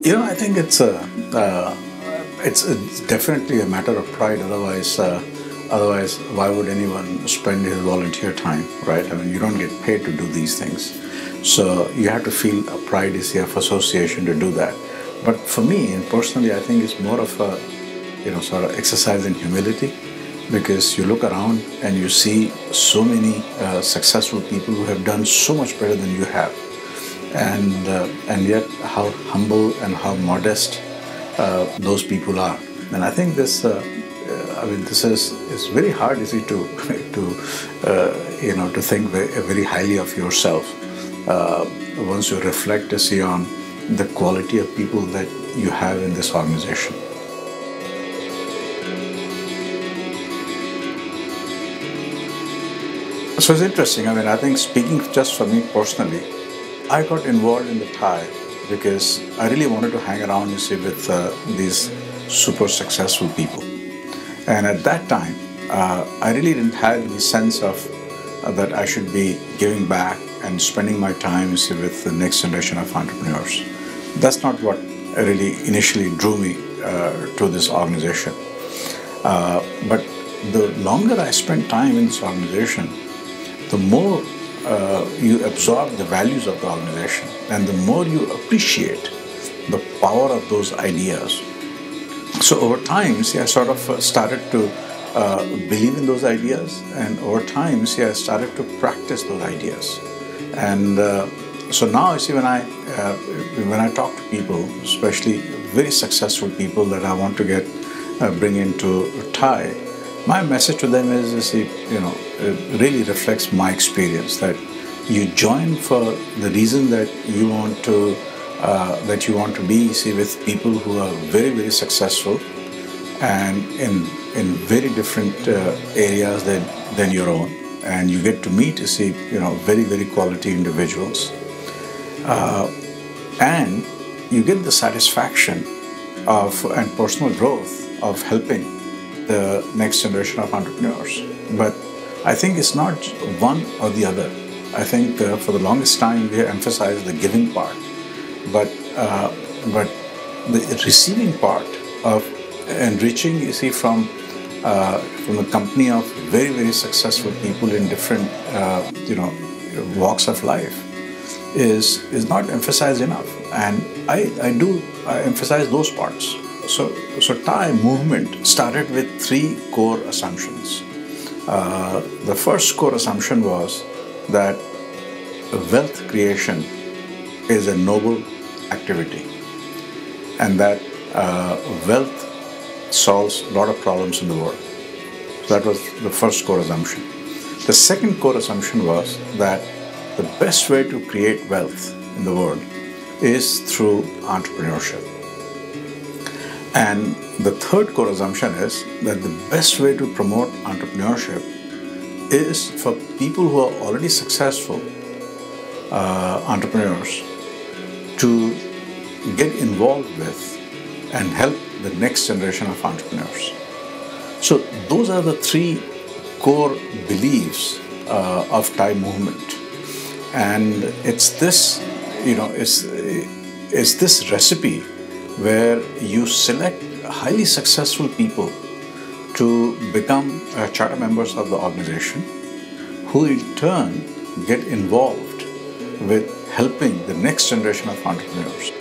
I think it's definitely a matter of pride. Otherwise, why would anyone spend his volunteer time, right? I mean, you don't get paid to do these things, so you have to feel a pride is of association to do that. But for me, and personally, I think it's more of a sort of exercise in humility, because you look around and you see so many successful people who have done so much better than you have, and yet how humble and how modest those people are. And I think this is very hard, is it, to think very highly of yourself once you reflect to see on the quality of people that you have in this organization. So it's interesting. I mean, I think, speaking just for me personally, I got involved in the TiE because I really wanted to hang around, you see, with these super successful people. And at that time, I really didn't have any sense of that I should be giving back and spending my time, you see, with the next generation of entrepreneurs. That's not what really initially drew me to this organization. But the longer I spent time in this organization, the more you absorb the values of the organization, and the more you appreciate the power of those ideas. So over time, see, I sort of started to believe in those ideas, and over time, see, I started to practice those ideas. And so now, you see, when I talk to people, especially very successful people that I want to bring into TiE, my message to them is, it really reflects my experience, that you join for the reason that you want to be, see, with people who are very, very successful and in very different areas than your own, and you get to meet, you see, very, very quality individuals, and you get the satisfaction and personal growth of helping the next generation of entrepreneurs. But I think it's not one or the other. I think for the longest time we emphasized the giving part, but the receiving part of enriching, you see, from a company of very, very successful people in different walks of life is not emphasized enough, and I emphasize those parts. So TiE movement started with 3 core assumptions. The first core assumption was that wealth creation is a noble activity, and that wealth solves a lot of problems in the world. So that was the first core assumption. The second core assumption was that the best way to create wealth in the world is through entrepreneurship. And the third core assumption is that the best way to promote entrepreneurship is for people who are already successful entrepreneurs to get involved with and help the next generation of entrepreneurs. So those are the 3 core beliefs of TiE movement, and it's this recipe where you select highly successful people to become charter members of the organization, who in turn get involved with helping the next generation of entrepreneurs.